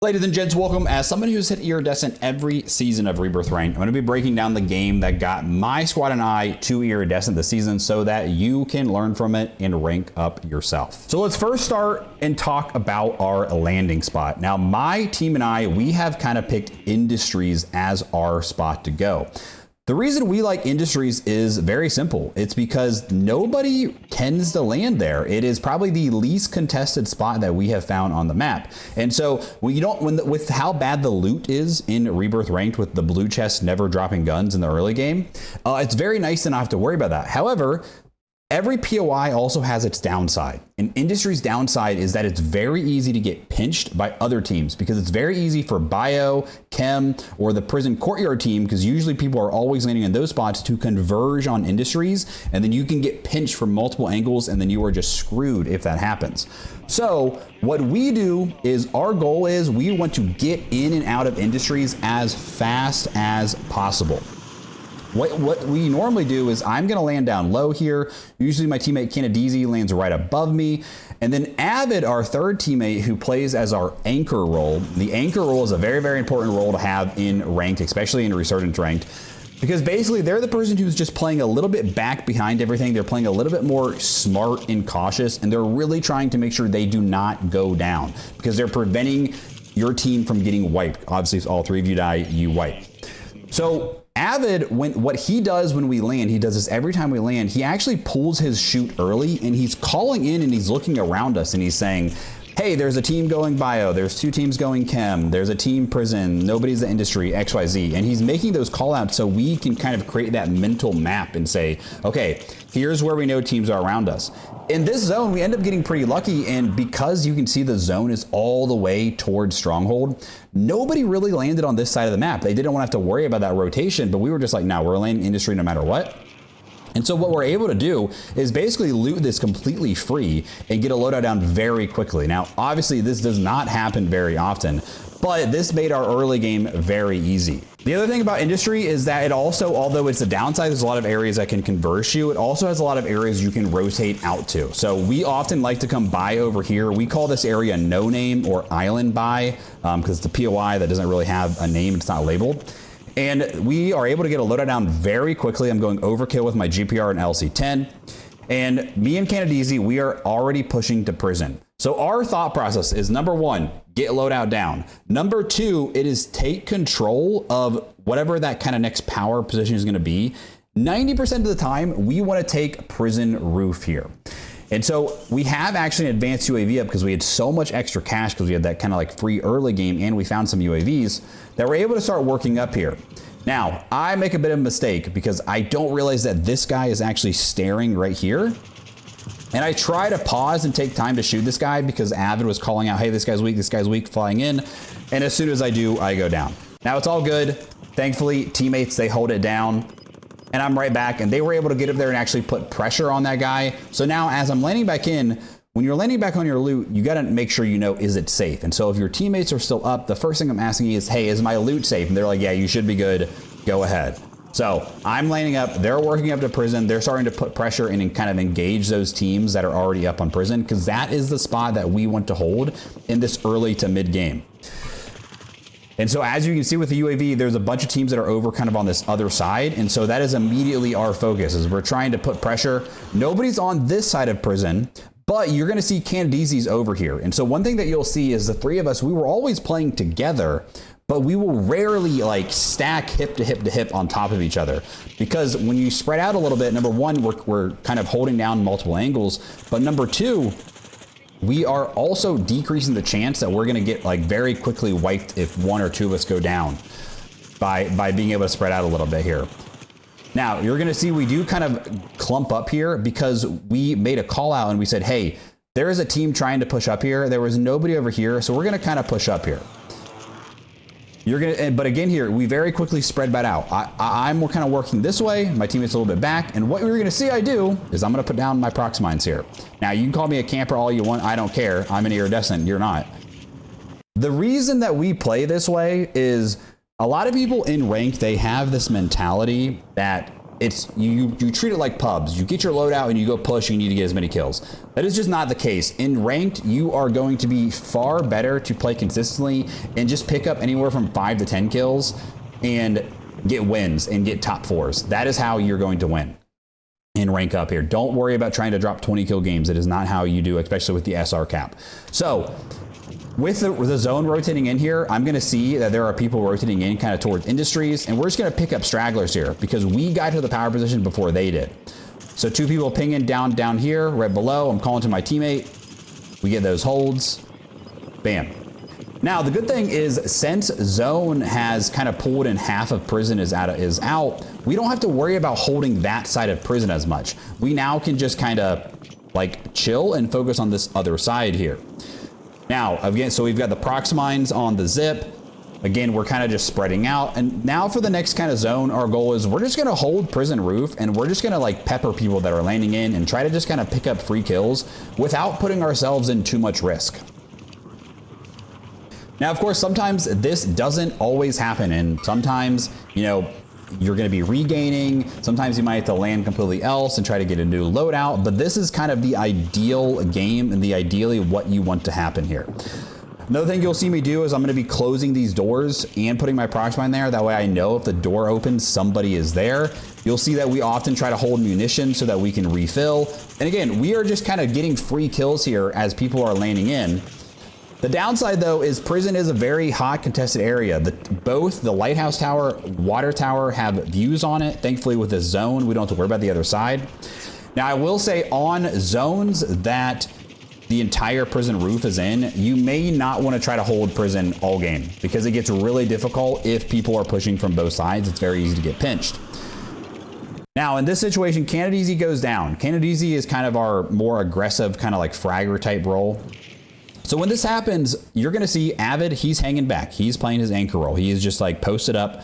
Ladies and gents, welcome. As someone who's hit Iridescent every season of Rebirth Rank, I'm going to be breaking down the game that got my squad and I to Iridescent this season so that you can learn from it and rank up yourself. So let's first start and talk about our landing spot. Now, my team and I, we have kind of picked Industries as our spot to go. The reason we like Industries is very simple. It's because nobody tends to land there. It is probably the least contested spot that we have found on the map. And so with how bad the loot is in Rebirth Ranked with the blue chest never dropping guns in the early game, it's very nice to not have to worry about that. However, every POI also has its downside. And Industry's downside is that it's very easy to get pinched by other teams because it's very easy for Bio, Chem, or the Prison Courtyard team, because usually people are always landing in those spots, to converge on Industries, and then you can get pinched from multiple angles, and then you are just screwed if that happens. So what we do is our goal is we want to get in and out of Industries as fast as possible. What we normally do is I'm going to land down low here. Usually my teammate Canadizi lands right above me. And then Avid, our third teammate, who plays as our anchor role. The anchor role is a very, very important role to have in ranked, especially in Resurgent ranked, because basically they're the person who's just playing a little bit back behind everything. They're playing a little bit more smart and cautious, and they're really trying to make sure they do not go down because they're preventing your team from getting wiped. Obviously, if all three of you die, you wipe. So Avid, what he does when we land, he does this every time we land, he actually pulls his chute early and he's calling in and he's looking around us and he's saying, hey, there's a team going Bio, there's two teams going Chem, there's a team Prison, nobody's the Industry, XYZ. And he's making those call outs so we can kind of create that mental map and say, okay, here's where we know teams are around us. In this zone, we end up getting pretty lucky, and because you can see the zone is all the way towards Stronghold, nobody really landed on this side of the map. They didn't want to have to worry about that rotation, but we were just like, no, we're landing Industry no matter what. And so what we're able to do is basically loot this completely free and get a loadout down very quickly. Now, obviously, this does not happen very often, but this made our early game very easy. The other thing about Industry is that it also, although it's a downside, there's a lot of areas that can converse you. It also has a lot of areas you can rotate out to. So we often like to come by over here. We call this area no name or island by because it's the POI that doesn't really have a name. It's not labeled. And we are able to get a loadout down very quickly. I'm going overkill with my GPR and LC10. And me and Canadizi, we are already pushing to Prison. So our thought process is, number one, get loadout down. Number two, it is take control of whatever that kind of next power position is going to be. 90% of the time, we want to take Prison Roof here. And so we have actually an advanced UAV up because we had so much extra cash because we had that kind of like free early game and we found some UAVs that we're able to start working up here. Now, I make a bit of a mistake because I don't realize that this guy is actually staring right here. And I try to pause and take time to shoot this guy because Avid was calling out, hey, this guy's weak, flying in. And as soon as I do, I go down. Now it's all good. Thankfully, teammates, they hold it down. And I'm right back, and they were able to get up there and actually put pressure on that guy. So now as I'm landing back in, when you're landing back on your loot, you gotta make sure you know, is it safe? And so if your teammates are still up, the first thing I'm asking is, hey, is my loot safe? And they're like, yeah, you should be good, go ahead. So I'm landing up, they're working up to Prison, they're starting to put pressure in and kind of engage those teams that are already up on Prison, because that is the spot that we want to hold in this early to mid game. And so as you can see with the UAV, there's a bunch of teams that are over kind of on this other side. And so that is immediately our focus, is we're trying to put pressure. Nobody's on this side of Prison, but you're gonna see Canadizi's over here. And so one thing that you'll see is the three of us, we were always playing together, but we will rarely like stack hip to hip to hip on top of each other. Because when you spread out a little bit, number one, we're kind of holding down multiple angles, but number two, we are also decreasing the chance that we're gonna get like very quickly wiped if one or two of us go down by being able to spread out a little bit here. Now, you're gonna see we do kind of clump up here because we made a call out and we said, hey, there is a team trying to push up here. There was nobody over here, so we're gonna kind of push up here. But again here, we very quickly spread that out. I'm kind of working this way, my teammate's a little bit back, and what you're gonna see I do is I'm gonna put down my prox mines here. Now, you can call me a camper all you want, I don't care. I'm an Iridescent, you're not. The reason that we play this way is a lot of people in rank, they have this mentality that it's you treat it like pubs. You get your loadout and you go push, you need to get as many kills. That is just not the case. In ranked, you are going to be far better to play consistently and just pick up anywhere from 5 to 10 kills and get wins and get top 4s. That is how you're going to win and rank up here. Don't worry about trying to drop 20 kill games. It is not how you do, especially with the SR cap. So with the zone rotating in here, I'm going to see that there are people rotating in kind of towards industries, and we're just going to pick up stragglers here because we got to the power position before they did. So 2 people pinging down here, right below. I'm calling to my teammate. We get those holds. Bam. Now, the good thing is, since zone has kind of pulled in half of prison is out, we don't have to worry about holding that side of prison as much. We now can just kind of like chill and focus on this other side here. Now, again, so we've got the prox mines on the zip. Again, we're kind of just spreading out. And now for the next kind of zone, our goal is we're just going to hold prison roof and we're just going to like pepper people that are landing in and try to just kind of pick up free kills without putting ourselves in too much risk. Now, of course, sometimes this doesn't always happen, and sometimes, you know, you're going to be regaining. Sometimes you might have to land completely else and try to get a new loadout, but this is kind of the ideal game and the ideally what you want to happen here. Another thing you'll see me do is I'm going to be closing these doors and putting my prox mine there. That way I know if the door opens, somebody is there. You'll see that we often try to hold munition so that we can refill. And again, we are just kind of getting free kills here as people are landing in. The downside, though, is prison is a very hot contested area. Both the lighthouse tower, water tower have views on it. Thankfully, with this zone, we don't have to worry about the other side. Now, I will say on zones that the entire prison roof is in, you may not want to try to hold prison all game because it gets really difficult if people are pushing from both sides. It's very easy to get pinched. Now, in this situation, Canadiese goes down. Canadiese is kind of our more aggressive, kind of like fragger type role. So when this happens, you're going to see Avid, he's hanging back. He's playing his anchor role. He is just like posted up.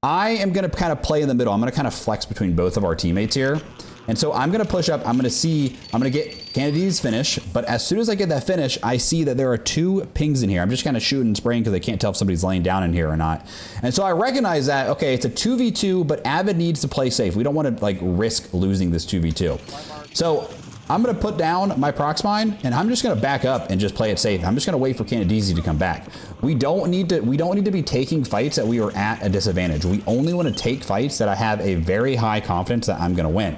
I am going to kind of play in the middle. I'm going to kind of flex between both of our teammates here. And so I'm going to push up. I'm going to get Canadiese's finish. But as soon as I get that finish, I see that there are 2 pings in here. I'm just kind of shooting and spraying because I can't tell if somebody's laying down in here or not. And so I recognize that, okay, it's a 2v2, but Avid needs to play safe. We don't want to like risk losing this 2v2. So I'm going to put down my prox mine and I'm just going to back up and just play it safe. I'm just going to wait for Canadiese to come back. We don't need to be taking fights that we are at a disadvantage. We only want to take fights that I have a very high confidence that I'm going to win.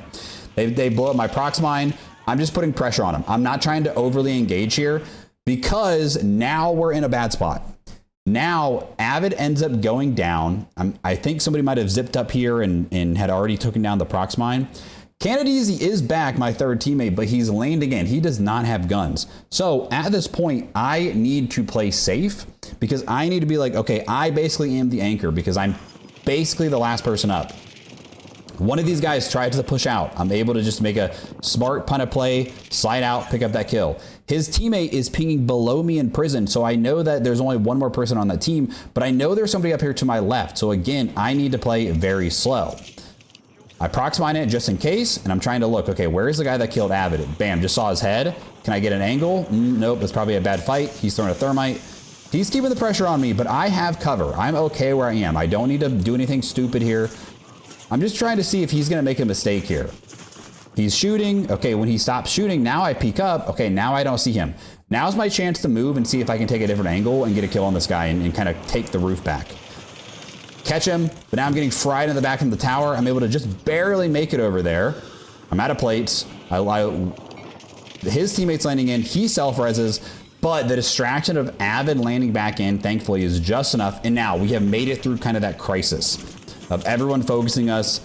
They blow up my prox mine. I'm just putting pressure on them. I'm not trying to overly engage here because now we're in a bad spot. Now Avid ends up going down. I think somebody might have zipped up here and had already taken down the prox mine. Canadiese is back, my third teammate, but he's landing in. He does not have guns. So at this point, I need to play safe because I need to be like, okay, I basically am the anchor because I'm basically the last person up. One of these guys tried to push out. I'm able to just make a smart punt of play, slide out, pick up that kill. His teammate is pinging below me in prison, so I know that there's only one more person on that team, but I know there's somebody up here to my left. So again, I need to play very slow. I prox mine it just in case, and I'm trying to look, okay, where is the guy that killed Avid? Bam, just saw his head. Can I get an angle? Nope, that's probably a bad fight. He's throwing a thermite. He's keeping the pressure on me, but I have cover. I'm okay where I am. I don't need to do anything stupid here. I'm just trying to see if he's gonna make a mistake here. He's shooting. Okay, when he stops shooting, now I peek up. Okay, now I don't see him. Now's my chance to move and see if I can take a different angle and get a kill on this guy and kind of take the roof back. Catch him, but now I'm getting fried in the back from the tower. I'm able to just barely make it over there. I'm out of plates. His teammate's landing in, he self-reses, but the distraction of Avid landing back in, thankfully, is just enough. And now we have made it through kind of that crisis of everyone focusing us.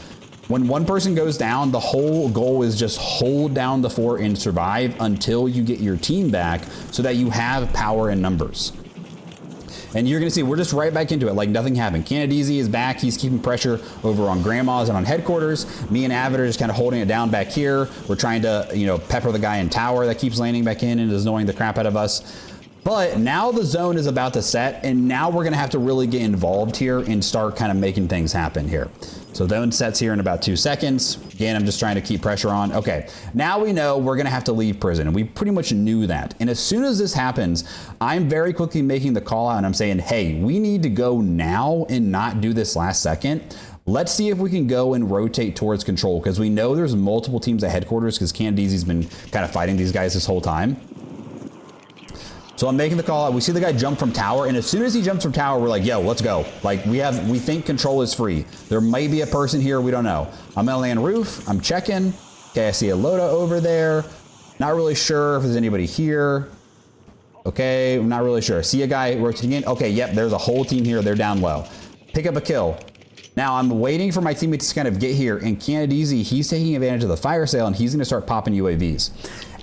When one person goes down, the whole goal is just hold down the fort and survive until you get your team back so that you have power in numbers. And you're gonna see, we're just right back into it like nothing happened. Canadiese is back. He's keeping pressure over on Grandma's and on headquarters. Me and Avid are just kind of holding it down back here. We're trying to, you know, pepper the guy in tower that keeps landing back in and is annoying the crap out of us. But now the zone is about to set, and now we're gonna have to really get involved here and start kind of making things happen here. So zone sets here in about 2 seconds. Again, I'm just trying to keep pressure on. Okay, now we know we're gonna have to leave prison, and we pretty much knew that. And as soon as this happens, I'm very quickly making the call out and I'm saying, hey, we need to go now and not do this last second. Let's see if we can go and rotate towards control, because we know there's multiple teams at headquarters, because Candizi's been kind of fighting these guys this whole time. So I'm making the call. We see the guy jump from tower, and as soon as he jumps from tower, we're like, yo, let's go. Like, we think control is free. There might be a person here, we don't know. I'm gonna land roof, I'm checking. Okay, I see a Loda over there. Not really sure if there's anybody here. Okay, I'm not really sure. See a guy rotating in. Okay, yep, there's a whole team here. They're down low. Pick up a kill. Now I'm waiting for my teammates to kind of get here, and Candizi, he's taking advantage of the fire sale, and he's gonna start popping UAVs.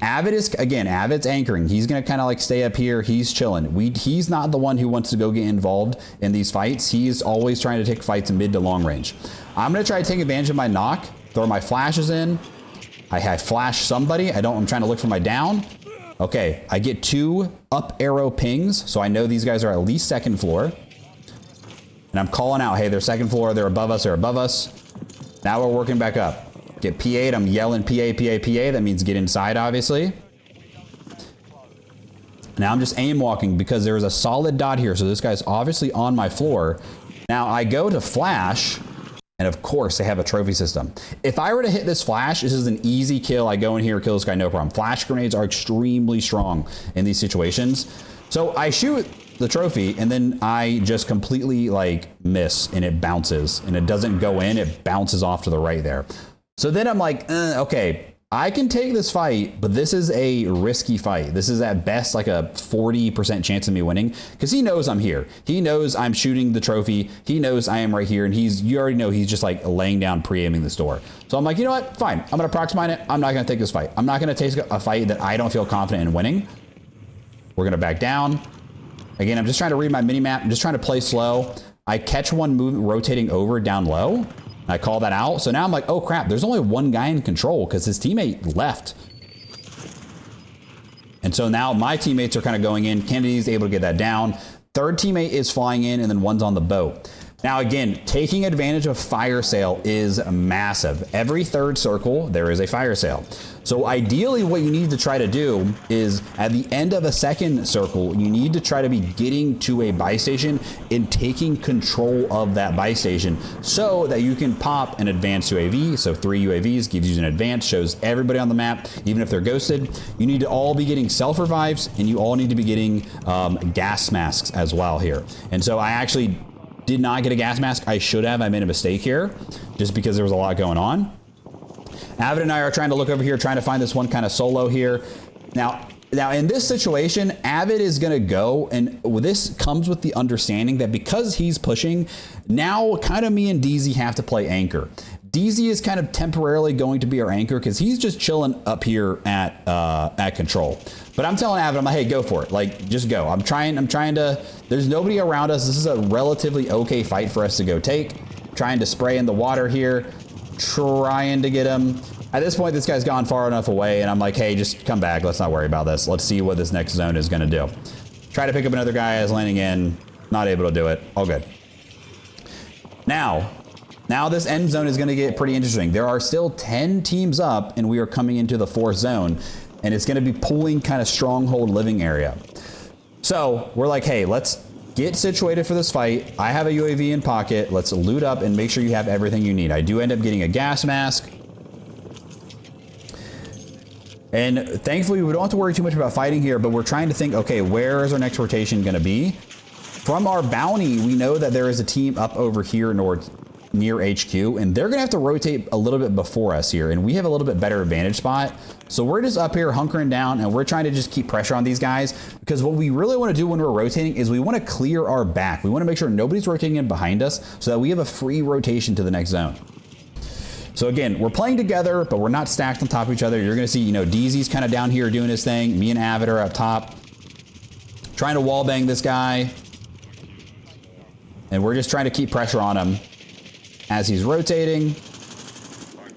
Avid is, again, Avid's anchoring. He's gonna kind of like stay up here. He's chilling. He's not the one who wants to go get involved in these fights. He's always trying to take fights mid to long range. I'm gonna try to take advantage of my knock, throw my flashes in. I flash somebody. I'm trying to look for my down. Okay, I get 2 up arrow pings, so I know these guys are at least second floor. And I'm calling out, hey, they're second floor, they're above us, they're above us. Now we're working back up. Get PA'd, I'm yelling PA, PA, PA. That means get inside, obviously. Now I'm just aim walking because there's a solid dot here, so this guy's obviously on my floor. Now I go to flash, and of course they have a trophy system. If I were to hit this flash, this is an easy kill. I go in here, kill this guy, no problem. Flash grenades are extremely strong in these situations. So I shoot the trophy, and then I just completely like miss, and it bounces, and it doesn't go in, it bounces off to the right there. So then I'm like, okay, I can take this fight, but this is a risky fight. This is at best like a 40% chance of me winning, because he knows I'm here. He knows I'm shooting the trophy. He knows I am right here, and you already know he's just like laying down, pre-aiming this door. So I'm like, you know what, fine, I'm gonna proximine it. I'm not gonna take this fight. I'm not gonna take a fight that I don't feel confident in winning. We're gonna back down. Again, I'm just trying to read my mini-map. I'm just trying to play slow. I catch one movement rotating over down low. I call that out. So now I'm like, oh crap, there's only one guy in control because his teammate left. And so now my teammates are kind of going in. Kennedy's able to get that down. Third teammate is flying in, and then one's on the boat. Now again, taking advantage of fire sale is massive. Every third circle, there is a fire sale. So ideally what you need to try to do is at the end of a second circle, you need to try to be getting to a buy station and taking control of that buy station so that you can pop an advanced UAV. So 3 UAVs gives you an advance, shows everybody on the map, even if they're ghosted. You need to all be getting self-revives, and you all need to be getting gas masks as well here. And so I actually did not get a gas mask. I should have. I made a mistake here just because there was a lot going on. Avid and I are trying to look over here, trying to find this one kind of solo here. Now in this situation, Avid is going to go, and this comes with the understanding that because he's pushing, now kind of me and DZ have to play anchor. DZ is kind of temporarily going to be our anchor because he's just chilling up here at control. But I'm telling Avid, I'm like, hey, go for it. Like, just go. I'm trying to, there's nobody around us. This is a relatively okay fight for us to go take. Trying to spray in the water here, trying to get him. At this point, this guy's gone far enough away, and I'm like, hey, just come back. Let's not worry about this. Let's see what this next zone is going to do. Try to pick up another guy as landing in. Not able to do it. All good. Now this end zone is going to get pretty interesting. There are still 10 teams up, and we are coming into the 4th zone, and it's going to be pulling kind of stronghold living area. So we're like, hey, let's get situated for this fight. I have a UAV in pocket. Let's loot up and make sure you have everything you need. I do end up getting a gas mask. And thankfully, we don't have to worry too much about fighting here, but we're trying to think, okay, where is our next rotation going to be? From our bounty, we know that there is a team up over here near HQ, and they're gonna have to rotate a little bit before us here, and we have a little bit better advantage spot. So we're just up here hunkering down, and we're trying to just keep pressure on these guys, because what we really want to do when we're rotating is we want to clear our back. We want to make sure nobody's rotating in behind us so that we have a free rotation to the next zone. So again, we're playing together, but we're not stacked on top of each other. You're gonna see, you know, DZ's kind of down here doing his thing. Me and Avid are up top, trying to wall bang this guy. And we're just trying to keep pressure on him as he's rotating.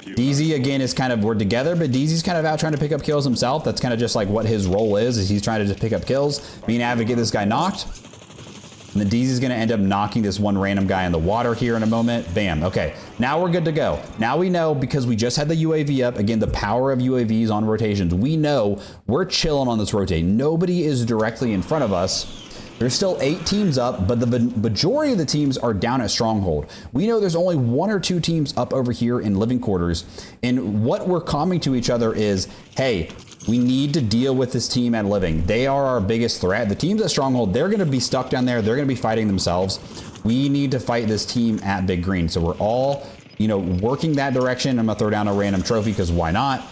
DZ again is kind of, we're together, but DZ's kind of out trying to pick up kills himself. That's kind of just like what his role is he's trying to just pick up kills. Me and Avid get this guy knocked. And then DZ's gonna end up knocking this one random guy in the water here in a moment. Bam, okay. Now we're good to go. Now we know, because we just had the UAV up, again, the power of UAVs on rotations. We know we're chilling on this rotate. Nobody is directly in front of us. There's still 8 teams up, but the majority of the teams are down at Stronghold. We know there's only 1 or 2 teams up over here in living quarters. And what we're coming to each other is, hey, we need to deal with this team at living. They are our biggest threat. The teams at Stronghold, they're going to be stuck down there. They're going to be fighting themselves. We need to fight this team at Big Green. So we're all, you know, working that direction. I'm going to throw down a random trophy because why not?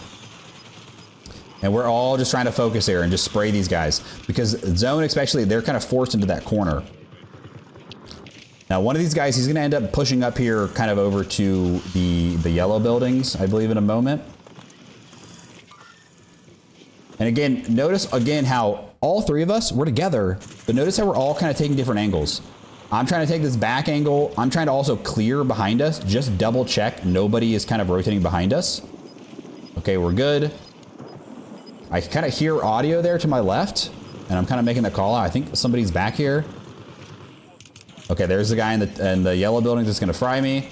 And we're all just trying to focus here and just spray these guys because zone, especially, they're kind of forced into that corner. Now, one of these guys, he's going to end up pushing up here kind of over to the yellow buildings, I believe, in a moment. And again, notice again how all 3 of us, we're together, but notice how we're all kind of taking different angles. I'm trying to take this back angle. I'm trying to also clear behind us. Just double check nobody is kind of rotating behind us. Okay, we're good. I kind of hear audio there to my left, and I'm kind of making the call out. I think somebody's back here. Okay, there's the guy in the yellow building that's gonna fry me.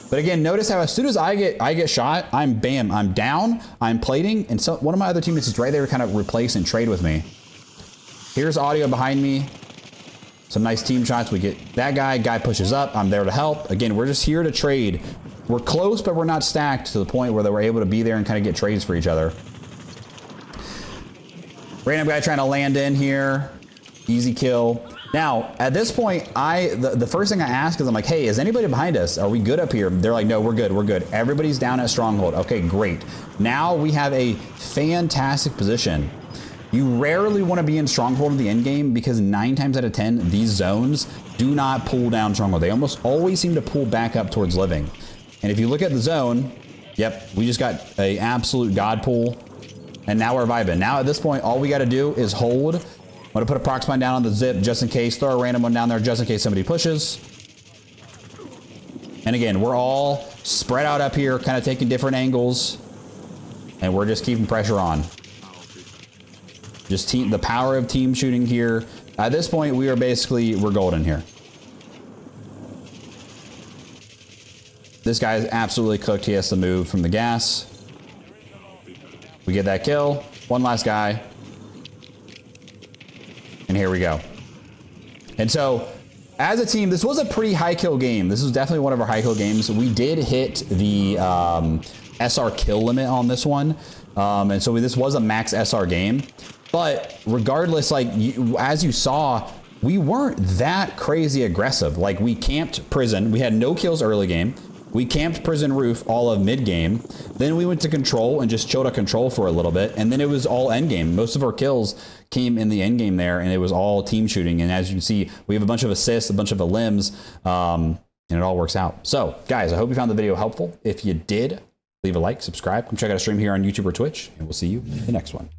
But again, notice how as soon as I get shot, I'm down, I'm plating, and so one of my other teammates is right there to kind of replace and trade with me. Here's audio behind me. Some nice team shots. We get that guy pushes up. I'm there to help. Again, we're just here to trade. We're close, but we're not stacked to the point where we're able to be there and kind of get trades for each other. Random guy trying to land in here. Easy kill. Now, at this point, the first thing I ask is I'm like, hey, is anybody behind us? Are we good up here? They're like, no, we're good. We're good. Everybody's down at Stronghold. Okay, great. Now we have a fantastic position. You rarely want to be in Stronghold in the end game because 9 times out of 10, these zones do not pull down Stronghold. They almost always seem to pull back up towards living. And if you look at the zone, yep, we just got an absolute god pull. And now we're vibing. Now at this point, all we got to do is hold. I'm going to put a proc spine down on the zip just in case. Throw a random one down there just in case somebody pushes. And again, we're all spread out up here, kind of taking different angles. And we're just keeping pressure on. Just the power of team shooting here. At this point, we're golden here. This guy is absolutely cooked. He has to move from the gas. We get that kill. One last guy. And here we go. And so, as a team, this was a pretty high kill game. This was definitely one of our high kill games. We did hit the SR kill limit on this one. And so this was a max SR game. But regardless, like as you saw, we weren't that crazy aggressive. Like we camped prison. We had no kills early game. We camped prison roof all of mid game. Then we went to control and just chilled at control for a little bit. And then it was all end game. Most of our kills came in the end game there, and it was all team shooting. And as you can see, we have a bunch of assists, a bunch of limbs, and it all works out. So guys, I hope you found the video helpful. If you did, leave a like, subscribe, come check out a stream here on YouTube or Twitch, and we'll see you in the next one.